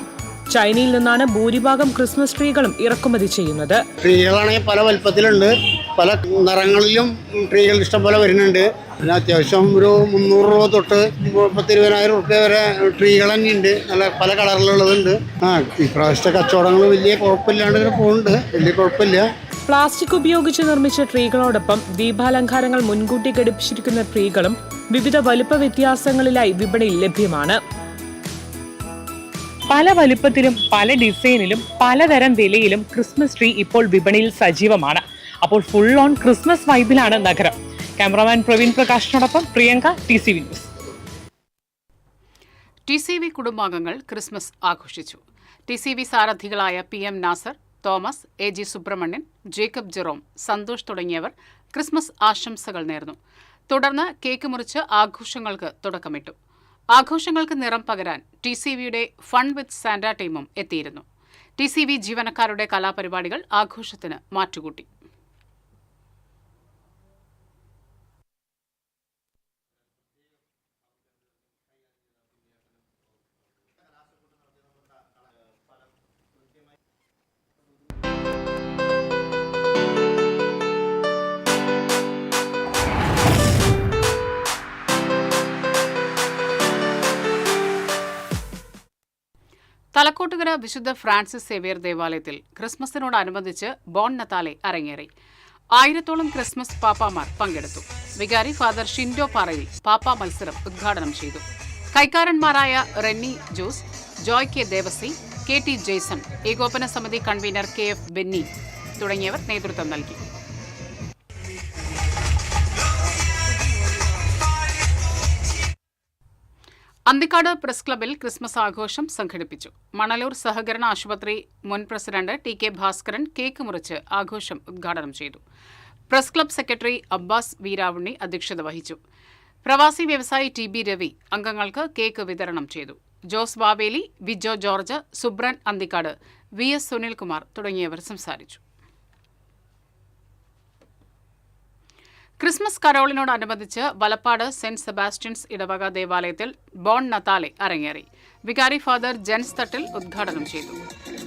ചൈനയിൽ നിന്നാണ് ഭൂരിഭാഗം ക്രിസ്മസ് ട്രീകളും ഇറക്കുമതി ചെയ്യുന്നത്. ട്രീകളാണെങ്കിൽ പല വലുപ്പത്തിലുണ്ട്, പല നിറങ്ങളിലും ട്രീകൾ ഇഷ്ടംപോലെ വരുന്നുണ്ട്. പിന്നെ അത്യാവശ്യം ഒരു 300 രൂപ തൊട്ട് 20,000 രൂപ വരെ ട്രീകൾ തന്നെ ഉണ്ട്. നല്ല പല കളറിലുള്ളതുണ്ട്. ഇപ്രാവശ്യത്തെ കച്ചവടങ്ങൾ വലിയ കുഴപ്പമില്ലാണ്ട് ഇങ്ങനെ പോകുന്നുണ്ട്, വലിയ കുഴപ്പമില്ല. പ്ലാസ്റ്റിക് ഉപയോഗിച്ച് നിർമ്മിച്ച ട്രീകളോടൊപ്പം ദീപാലങ്കാരങ്ങൾ മുൻകൂട്ടി ഘടിപ്പിച്ചിരിക്കുന്ന ട്രീകളും വിവിധ വലുപ്പ വ്യത്യാസങ്ങളിലായി വിപണിയിൽ ലഭ്യമാണ്. പല വലുപ്പത്തിലും പല ഡിസൈനിലും പലതരം വിലയിലും ക്രിസ്മസ് ട്രീ ഇപ്പോൾ വിപണിയിൽ സജീവമാണ്. അപ്പോൾ ഫുൾ ഓൺ ക്രിസ്മസ് വൈബിലാണ് നഗരം. ക്യാമറാമാൻ പ്രവീൺ പ്രകാശിനോടൊപ്പം പ്രിയങ്ക, TCV ന്യൂസ്. TCV കുടുംബാംഗങ്ങൾ ക്രിസ്മസ് ആഘോഷിച്ചു. TCV സാരഥികളായ PM Nasar, Thomas, AG Subramanian, Jacob Jerome, Santhosh തുടങ്ങിയവർ ക്രിസ്മസ് ആശംസകൾ നേർന്നു. തുടർന്ന് കേക്ക് മുറിച്ച് ആഘോഷങ്ങൾക്ക് തുടക്കമിട്ടു. ആഘോഷങ്ങൾക്ക് നിറം പകരാൻ TCVയുടെ ഫൺ വിത്ത് സാന്റ ടീമും എത്തിയിരുന്നു. TCV ജീവനക്കാരുടെ കലാപരിപാടികൾ ആഘോഷത്തിന് മാറ്റുകൂട്ടി. തലക്കോട്ടുകര വിശുദ്ധ ഫ്രാൻസിസ് സേവ്യർ ദേവാലയത്തിൽ ക്രിസ്മസിനോടനുബന്ധിച്ച് ബോൺ നത്താലെ അരങ്ങേറി. 1000-ഓളം ക്രിസ്മസ് പാപ്പാമാർ പങ്കെടുത്തു. വികാരി ഫാദർ ഷിൻഡോ പാറയിൽ പാപ്പാ മത്സരം ഉദ്ഘാടനം ചെയ്തു. കൈക്കാരന്മാരായ Renny Jose, Joy K Devasi, K T Jaison, ഏകോപന സമിതി കൺവീനർ കെ എഫ് ബെന്നി തുടങ്ങിയവർ നേതൃത്വം നൽകി. അന്തിക്കാട് പ്രസ് ക്ലബിൽ ക്രിസ്മസ് ആഘോഷം സംഘടിപ്പിച്ചു. മണലൂർ സഹകരണ ആശുപത്രി മുൻ president T K Bhaskaran cake മുറിച്ച് ആഘോഷം ഉദ്ഘാടനം ചെയ്തു. Press club secretary Abbas Veeravunni അധ്യക്ഷത വഹിച്ചു. പ്രവാസി വ്യവസായി ടി ബി രവി അംഗങ്ങൾക്ക് കേക്ക് വിതരണം ചെയ്തു. ജോസ് വാവേലി, വിജോ ജോർജ്, സുബ്രൻ അന്തിക്കാട്, വി എസ് സുനിൽകുമാർ തുടങ്ങിയവർ സംസാരിച്ചു. ക്രിസ്മസ് കരോളിനോടനുബന്ധിച്ച് വലപ്പാട് സെന്റ് സെബാസ്റ്റ്യൻസ് ഇടവക ദേവാലയത്തിൽ ബോൺ നത്താലെ അരങ്ങേറി. വികാരി ഫാദർ ജെൻസ് തട്ടിൽ ഉദ്ഘാടനം ചെയ്തു.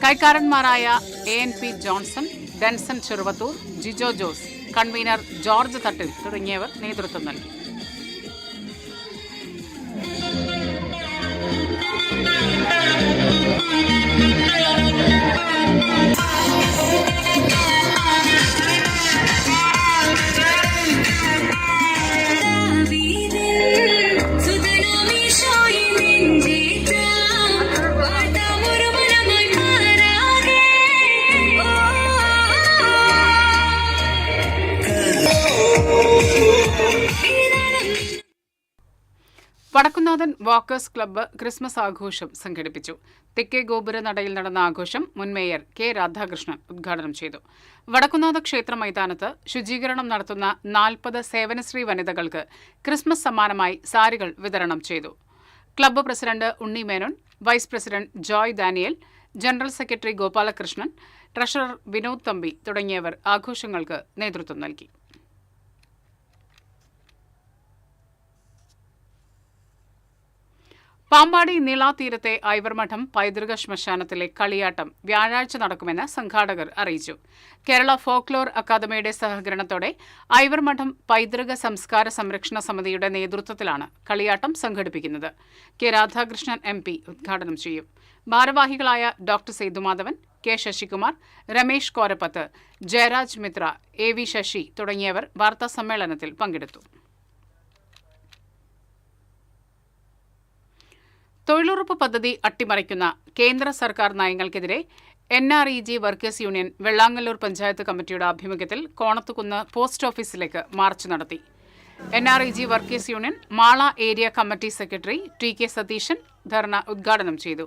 കൈക്കാരന്മാരായ ANP Johnson, Denson Cheruvathur, Jijo Jose, convener George Thattil തുടങ്ങിയവർ നേതൃത്വം നൽകി. വടക്കുന്നാഥൻ വാക്കേഴ്സ് ക്ലബ്ബ് ക്രിസ്മസ് ആഘോഷം സംഘടിപ്പിച്ചു. തെക്കേ ഗോപുര നടയിൽ നടന്ന ആഘോഷം മുൻ മേയർ കെ രാധാകൃഷ്ണൻ ഉദ്ഘാടനം ചെയ്തു. വടക്കുന്നാഥ ക്ഷേത്ര മൈതാനത്ത് ശുചീകരണം നടത്തുന്ന 40 സേവനശ്രീ വനിതകൾക്ക് ക്രിസ്മസ് സമ്മാനമായി സാരികൾ വിതരണം ചെയ്തു. Club president Unni Menon, vice president Joy Daniel, general secretary Gopalakrishnan, treasurer Vinod Thampi തുടങ്ങിയവർ ആഘോഷങ്ങൾക്ക് നേതൃത്വം നൽകി. പാമ്പാടി നീളാതീരത്തെ ഐവർമഠം പൈതൃക ശ്മശാനത്തിലെ കളിയാട്ടം വ്യാഴാഴ്ച നടക്കുമെന്ന് സംഘാടകർ അറിയിച്ചു. കേരള ഫോക്ലോർ അക്കാദമിയുടെ സഹകരണത്തോടെ ഐവർമഠം പൈതൃക സംസ്കാര സംരക്ഷണ സമിതിയുടെ നേതൃത്വത്തിലാണ് കളിയാട്ടം സംഘടിപ്പിക്കുന്നത്. കെ രാധാകൃഷ്ണൻ MP ഉദ്ഘാടനം ചെയ്യും. ഭാരവാഹികളായ doctor Sethumadhavan, K Sasikumar, Ramesh Korappath, Jayaraj Mitra, AV Sasi തുടങ്ങിയവർ വാർത്താസമ്മേളനത്തിൽ പങ്കെടുത്തു. തൊഴിലുറപ്പ് പദ്ധതി അട്ടിമറിക്കുന്ന കേന്ദ്ര സർക്കാർ നയങ്ങൾക്കെതിരെ NREG workers union Vellangallur panchayat കമ്മിറ്റിയുടെ ആഭിമുഖ്യത്തിൽ കോണത്തുകുന്ന് പോസ്റ്റ് ഓഫീസിലേക്ക് മാർച്ച് നടത്തി. NREG workers union Mala area committee secretary TK Satheesan dharna ഉദ്ഘാടനം ചെയ്തു.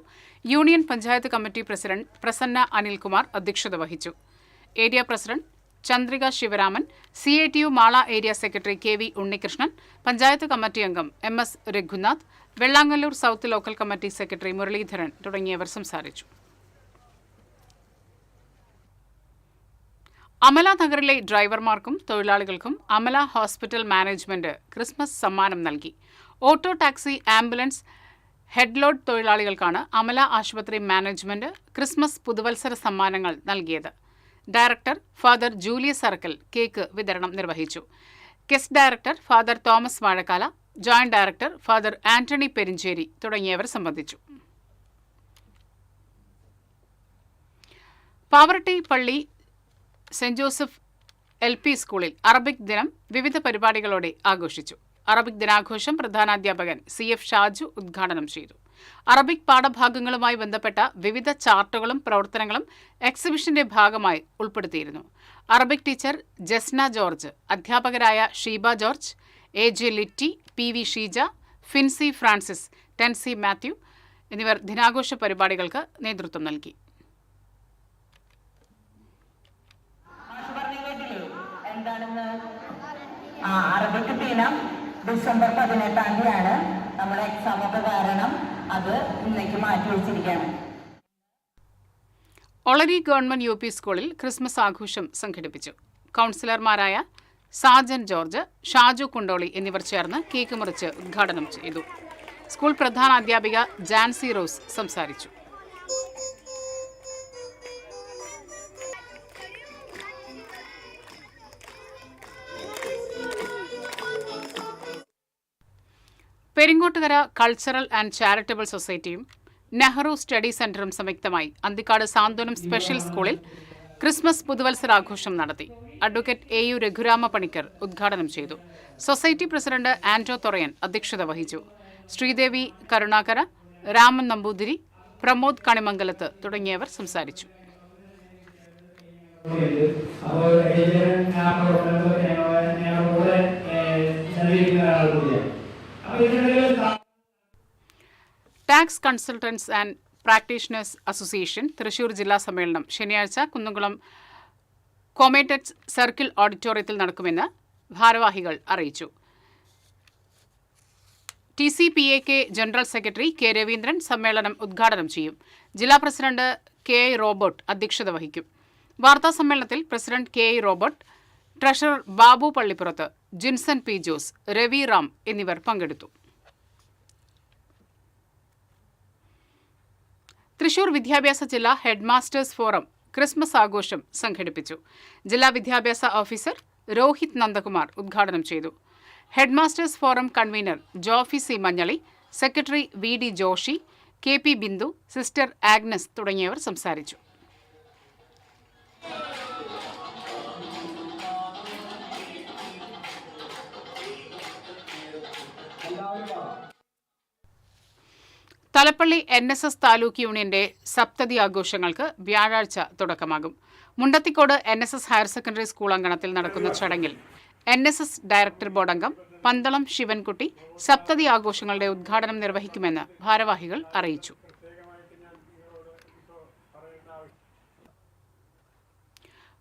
Union panchayat committee president Prasanna Anilkumar അധ്യക്ഷത വഹിച്ചു. Area president Chandrika Sivaraman, CATU Mala area secretary KV Unnikrishnan, panchayat committee അംഗം MS Raghunath, Vellangallur south local committee secretary Muraleedharan തുടങ്ങിയവർ സംസാരിച്ചു. അമല നഗറിലെ ഡ്രൈവർമാർക്കും തൊഴിലാളികൾക്കും അമല ഹോസ്പിറ്റൽ മാനേജ്മെന്റ് ക്രിസ്മസ് സമ്മാനം നൽകി. ഓട്ടോ, ടാക്സി, ആംബുലൻസ്, ഹെഡ്ലോഡ് തൊഴിലാളികൾക്കാണ് അമല ആശുപത്രി മാനേജ്മെന്റ് ക്രിസ്മസ് പുതുവത്സര സമ്മാനങ്ങൾ നൽകിയത്. Director father Julius Arakkal cake വിതരണം നിർവഹിച്ചു. Guest director father Thomas Vazhakkala, joint director father Antony Perinchery തുടങ്ങിയവർ സംബന്ധിച്ചു. പാവറട്ടി പള്ളി സെന്റ് ജോസഫ് LP സ്കൂളിൽ അറബിക് ദിനം വിവിധ പരിപാടികളോടെ ആഘോഷിച്ചു. അറബിക് ദിനാഘോഷം പ്രധാനാധ്യാപകൻ CF ഷാജു ഉദ്ഘാടനം ചെയ്തു. അറബിക് പാഠഭാഗങ്ങളുമായി ബന്ധപ്പെട്ട വിവിധ ചാർട്ടുകളും പ്രവർത്തനങ്ങളും എക്സിബിഷന്റെ ഭാഗമായി ഉൾപ്പെടുത്തിയിരുന്നു. അറബിക് ടീച്ചർ ജസ്ന ജോർജ്, അധ്യാപകരായ Sheeba George, AJ Litty, PV Sheeja, Fincy Francis, Tency Mathew എന്നിവർ ദിനാഘോഷ പരിപാടികൾക്ക് നേതൃത്വം നൽകി. അറബിക് ദിനം ഡിസംബർ 18-ാം തീയതിയാണ്. നമ്മുടെ എക്സാം ഒക്കെ കാരണം അത് ഇന്നേക്ക് മാറ്റി വെച്ചിരിക്കുകയാണ്. ഒളരി ഗവൺമെന്റ് UP സ്കൂളിൽ ക്രിസ്മസ് ആഘോഷം സംഘടിപ്പിച്ചു. കൗൺസിലർമാരായ സാജൻ ജോർജ്, ഷാജു കുണ്ടോളി എന്നിവർ ചേർന്ന് കേക്ക് മുറിച്ച് ഉദ്ഘാടനം ചെയ്തു. സ്കൂൾ പ്രധാനാധ്യാപിക ജാൻസി റോസ് സംസാരിച്ചു. പെരിങ്ങോട്ടുകര കൾച്ചറൽ ആൻഡ് ചാരിറ്റബിൾ സൊസൈറ്റിയും നെഹ്റു സ്റ്റഡി സെന്ററും സംയുക്തമായി അന്തിക്കാട് സാന്ത്വനം സ്പെഷ്യൽ സ്കൂളിൽ ക്രിസ്മസ് പുതുവത്സരാഘോഷം നടത്തി. അഡ്വക്കേറ്റ് AU രഘുരാമ പണിക്കർ ഉദ്ഘാടനം ചെയ്തു. സൊസൈറ്റി പ്രസിഡന്റ് ആന്റോ തൊറയൻ അധ്യക്ഷത വഹിച്ചു. ശ്രീദേവി കരുണാകര, രാമൻ നമ്പൂതിരി, പ്രമോദ് കണിമംഗലത്ത് തുടങ്ങിയവർ സംസാരിച്ചു. Tax consultants and practitioners association Thrissur ജില്ലാ സമ്മേളനം ശനിയാഴ്ച കുന്നംകുളം കോമേറ്റക്സ് സർക്കിൾ ഓഡിറ്റോറിയത്തിൽ നടക്കുമെന്ന് ഭാരവാഹികൾ അറിയിച്ചു. TCPAK general secretary K. Raveendran സമ്മേളനം ഉദ്ഘാടനം ചെയ്യും. ജില്ലാ പ്രസിഡന്റ് KI റോബർട്ട് അധ്യക്ഷത വഹിക്കും. വാർത്താസമ്മേളനത്തിൽ president KI Robert, treasurer Babu Pallippurath, Jinson P. Jose, Ravi Ram എന്നിവർ പങ്കെടുത്തു. തൃശൂർ വിദ്യാഭ്യാസ ജില്ലാ ഹെഡ്മാസ്റ്റേഴ്സ് ഫോറം ക്രിസ്മസ് ആഘോഷം സംഘടിപ്പിച്ചു. ജില്ലാ വിദ്യാഭ്യാസ ഓഫീസർ രോഹിത് നന്ദകുമാർ ഉദ്ഘാടനം ചെയ്തു. Headmasters forum convener Jofy C. Manjali, secretary VD Joshi, KP Bindu, sister Agnes തുടങ്ങിയവർ സംസാരിച്ചു. തലപ്പള്ളി NSS താലൂക്ക് യൂണിയന്റെ സപ്തതി ആഘോഷങ്ങൾക്ക് വ്യാഴാഴ്ച തുടക്കമാകും. Mundathikode NSS higher secondary school അങ്കണത്തിൽ നടക്കുന്ന ചടങ്ങിൽ NSS ഡയറക്ടർ ബോർഡ് അംഗം പന്തളം ശിവൻകുട്ടി സപ്തതി ആഘോഷങ്ങളുടെ ഉദ്ഘാടനം നിർവഹിക്കുമെന്ന് ഭാരവാഹികൾ അറിയിച്ചു.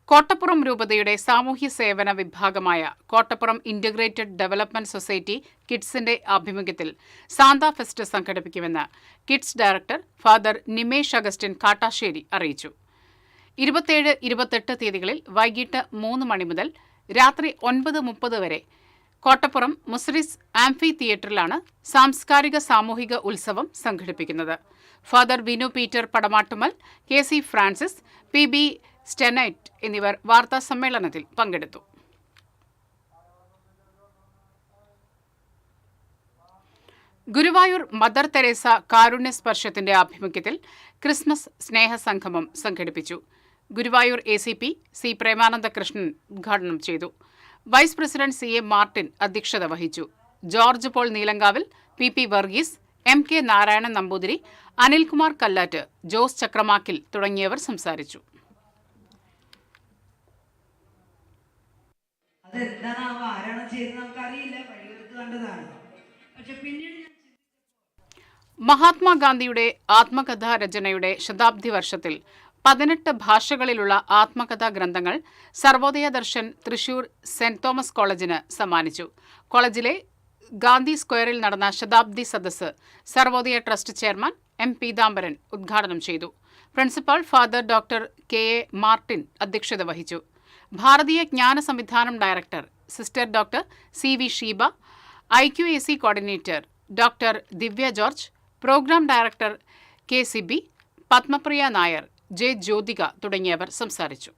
കോട്ടപ്പുറം രൂപതയുടെ സാമൂഹ്യ സേവന വിഭാഗമായ കോട്ടപ്പുറം ഇന്റഗ്രേറ്റഡ് ഡെവലപ്മെന്റ് സൊസൈറ്റി കിഡ്സിന്റെ ആഭിമുഖ്യത്തിൽ സാന്താ ഫെസ്റ്റ് സംഘടിപ്പിക്കുമെന്ന് kids director father Nimesh Augustine Kattassery അറിയിച്ചു. 27-28 തീയതികളിൽ വൈകിട്ട് 3 മണി മുതൽ രാത്രി 9:30 വരെ കോട്ടപ്പുറം മുസ്രിസ് ആംഫി തിയേറ്ററിലാണ് സാംസ്കാരിക സാമൂഹിക ഉത്സവം സംഘടിപ്പിക്കുന്നത്. Father Vinu Peter Padamattummal, KC Francis, PB സ്റ്റെനൈറ്റ് എന്നിവർ വാർത്താസമ്മേളനത്തിൽ പങ്കെടുത്തു. ഗുരുവായൂർ മദർ തെരേസ കാരുണ്യ സ്പർശത്തിന്റെ ആഭിമുഖ്യത്തിൽ ക്രിസ്മസ് സ്നേഹസംഗമം സംഘടിപ്പിച്ചു. Guruvayur ACP C. പ്രേമാനന്ദ കൃഷ്ണൻ ഉദ്ഘാടനം ചെയ്തു. വൈസ് പ്രസിഡന്റ് CA മാർട്ടിൻ അധ്യക്ഷത വഹിച്ചു. George Paul Neelankavil, PP Varghese, MK Narayanan Namboothiri, Anilkumar Kallatt, Jose Chakramakkil തുടങ്ങിയവർ സംസാരിച്ചു. മഹാത്മാഗാന്ധിയുടെ ആത്മകഥാ രചനയുടെ ശതാബ്ദി വർഷത്തിൽ 18 ഭാഷകളിലുള്ള ആത്മകഥാ ഗ്രന്ഥങ്ങൾ സർവോദയ ദർശൻ തൃശൂർ സെന്റ് തോമസ് കോളേജിന് സമ്മാനിച്ചു. കോളേജിലെ ഗാന്ധി സ്ക്വയറിൽ നടന്ന ശതാബ്ദി സദസ്സ് Sarvodaya trust chairman M. Peethambaran ഉദ്ഘാടനം ചെയ്തു. Principal father doctor KA Martin അധ്യക്ഷത വഹിച്ചു. ഭാരതീയ ജ്ഞാന സംവിധാനം director sister doctor CV Sheeba, IQAC coordinator doctor Divya George, programme director KCB, Padmapriya Nair, J. Jyothika തുടങ്ങിയവർ സംസാരിച്ചു.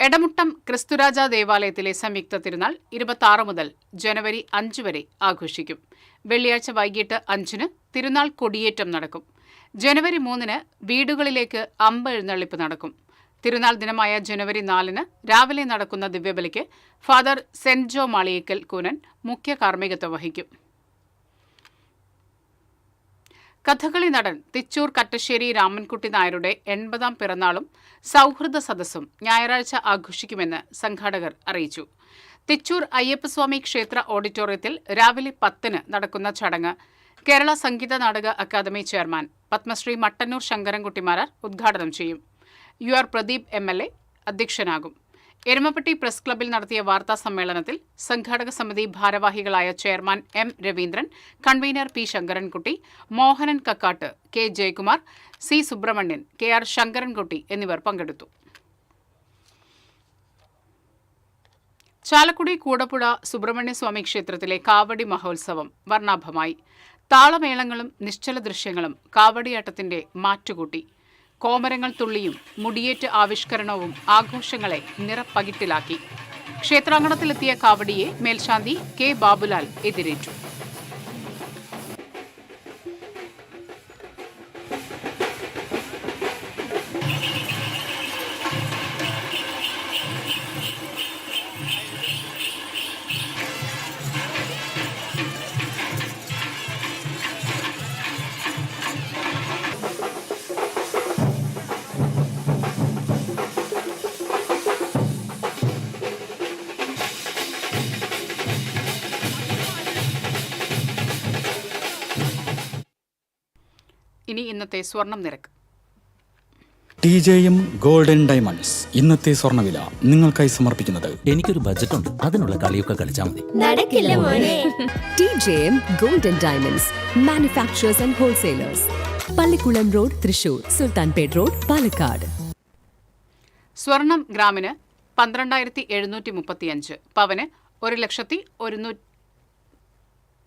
എടമുട്ടം ക്രിസ്തുരാജ ദേവാലയത്തിലെ സംയുക്ത തിരുനാൾ 26 മുതൽ ജനുവരി 5 വരെ ആഘോഷിക്കും. വെള്ളിയാഴ്ച വൈകിട്ട് 5-ന് തിരുനാൾ കൊടിയേറ്റം നടക്കും. ജനുവരി 3-ന് വീടുകളിലേക്ക് അമ്പ എഴുന്നള്ളിപ്പ് നടക്കും. തിരുനാൾ ദിനമായ ജനുവരി 4-ന് രാവിലെ നടക്കുന്ന ദിവ്യബലിക്ക് ഫാദർ സെന്റ് ജോ മാളിയേക്കൽ കൂനൻ മുഖ്യ കാർമ്മികത്വം വഹിക്കും. കഥകളി നടൻ തിച്ചൂർ കട്ടശ്ശേരി രാമൻകുട്ടി നായരുടെ 80ാം പിറന്നാളും സൗഹൃദ സദസ്സും ഞായറാഴ്ച ആഘോഷിക്കുമെന്ന് സംഘാടകർ അറിയിച്ചു. തിച്ചൂർ അയ്യപ്പസ്വാമി ക്ഷേത്ര ഓഡിറ്റോറിയത്തിൽ രാവിലെ 10-ന് നടക്കുന്ന ചടങ്ങ് കേരള സംഗീത നാടക അക്കാദമി ചെയർമാൻ പത്മശ്രീ മട്ടന്നൂർ ശങ്കരൻകുട്ടിമാരാർ ഉദ്ഘാടനം ചെയ്യും. UR പ്രദീപ് MLA അധ്യക്ഷനാകും. എരുമപ്പെട്ടി പ്രസ് ക്ലബ്ബിൽ നടത്തിയ വാർത്താ സമ്മേളനത്തിൽ സംഘാടക സമിതി ഭാരവാഹികളായ chairman M. Raveendran, convener P. Sankarankutty, Mohanan Kakkat, K. Jayakumar, C. Subramanian, KR Sankarankutty എന്നിവർ പങ്കെടുത്തു. ചാലക്കുടി കൂടപ്പുഴ സുബ്രഹ്മണ്യസ്വാമി ക്ഷേത്രത്തിലെ കാവടി മഹോത്സവം വർണ്ണാഭമായി. താളമേളങ്ങളും നിശ്ചല ദൃശ്യങ്ങളും കാവടിയാട്ടത്തിന്റെ മാറ്റുകൂട്ടി. കോമരങ്ങൾ തുള്ളിയും മുടിയേറ്റ് ആവിഷ്കരണവും ആഘോഷങ്ങളെ നിറപ്പകിട്ടിലാക്കി. ക്ഷേത്രാങ്കണത്തിലെത്തിയ കാവടിയെ മേൽശാന്തി K. ബാബുലാൽ എതിരേറ്റു. ഇനി ഇന്നത്തെ സ്വർണം നിരക്ക്. TJM ഗോൾഡൻ ഡയമണ്ട്സ് ഇന്നത്തെ സ്വർണ്ണവില നിങ്ങൾക്കായി സമർപ്പിക്കുന്നത് എനിക്കൊരു ബജറ്റ് ഉണ്ട്, അതിനുള്ള കളിയൊക്കെ കളിച്ചാൽ മതി. നടക്കില്ല മോനെ. TJM golden diamonds manufacturers and wholesalers, Pallikkulam road, Thrissur, Sultanpet road, Palakkad. സ്വർണം ഗ്രാമിന് 12,735, പവന് 1,01,000.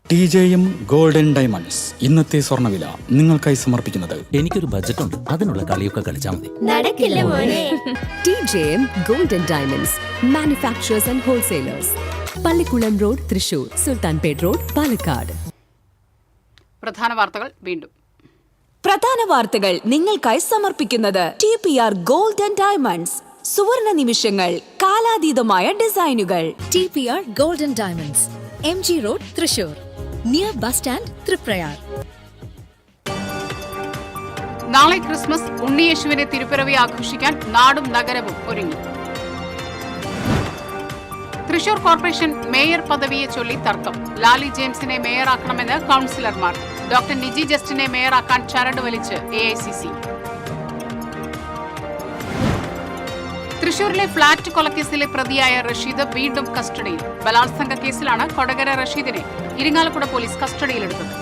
TJM ഗോൾഡൻ ഡയമണ്ട്സ് ഇന്നത്തെ സ്വർണ്ണവില നിങ്ങൾക്കായി സമർപ്പിക്കുന്നത് എനിക്കൊരു ബജറ്റ് ഉണ്ട്, അതിനുള്ള കളിയൊക്കെ കളിച്ചാൽ മതി. നടക്കില്ല മോനെ. TJM golden diamonds manufacturers and wholesalers, Pallikkulam road, Thrissur, Sultanpet road, Palakkad. പ്രധാന വാർത്തകൾ വീണ്ടും. പ്രധാന വാർത്തകൾ നിങ്ങൾക്കായി സമർപ്പിക്കുന്നത് TPR ഗോൾഡ് ആൻഡ് ഡയമണ്ട്സ്, സുവർണ നിമിഷങ്ങൾ, കാലാതീതമായ ഡിസൈനുകൾ. TPR golden diamonds, MG road, Thrissur, near bus stand, Triprayar. നാളെ ക്രിസ്മസ്. ഉണ്ണിയേശുവിന്റെ തിരുപ്പിറവി ആഘോഷിക്കാൻ നാടും നഗരവും ഒരുങ്ങി. തൃശൂർ കോർപ്പറേഷൻ മേയർ പദവിയെ ചൊല്ലി തർക്കം. ലാലി ജെയിംസിനെ മേയറാക്കണമെന്ന് കൗൺസിലർമാർ. ഡോക്ടർ നിജി ജസ്റ്റിനെ മേയറാക്കാൻ ചരട് വലിച്ച് AICC. തൃശൂരിലെ ഫ്ളാറ്റ് കൊലക്കേസിലെ പ്രതിയായ റഷീദ് വീണ്ടും കസ്റ്റഡിയിൽ. ബലാത്സംഗ കേസിലാണ് കൊടകര റഷീദിനെ ഇരിങ്ങാലക്കുട പോലീസ് കസ്റ്റഡിയിലെടുത്തത്.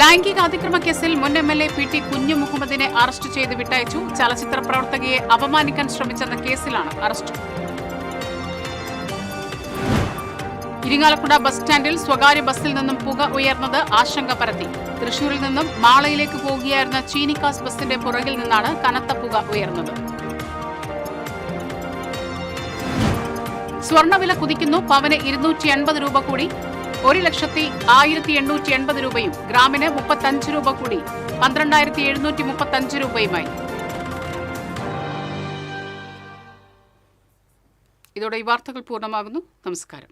ലൈംഗിക അതിക്രമ കേസിൽ മുൻ MLA PT കുഞ്ഞു മുഹമ്മദിനെ അറസ്റ്റ് ചെയ്ത് വിട്ടയച്ചു. ചലച്ചിത്ര പ്രവർത്തകയെ അപമാനിക്കാൻ ശ്രമിച്ചെന്ന കേസിലാണ് അറസ്റ്റ്. ഇരിങ്ങാലക്കുട ബസ് സ്റ്റാൻഡിൽ സ്വകാര്യ ബസ്സിൽ നിന്നും പുക ഉയർന്നത് ആശങ്ക പരത്തി. തൃശൂരിൽ നിന്നും മാളയിലേക്ക് പോകുകയായിരുന്ന ചീനിക്കാസ് ബസിന്റെ പുറകിൽ നിന്നാണ് കനത്ത പുക ഉയർന്നത്. സ്വർണ്ണവില കുതിക്കുന്നു. പവന് 280 രൂപ കൂടി 1,01,880 രൂപയും ഗ്രാമിന് 35 രൂപ കൂടി 12,735 രൂപയുമായി. ഇതോടെ ഈ വാർത്തകൾ പൂർണ്ണമാകുന്നു. നമസ്കാരം.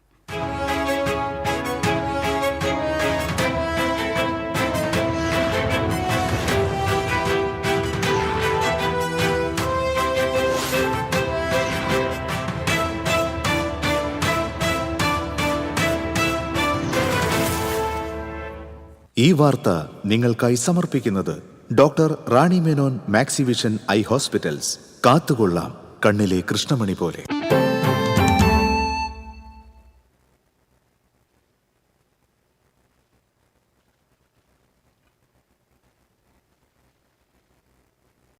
ഈ വാർത്ത നിങ്ങൾക്കായി സമർപ്പിക്കുന്നത് doctor Rani Menon Maxivision I hospitals. കാത്തുകൊള്ളാം കണ്ണിലെ കൃഷ്ണമണി പോലെ.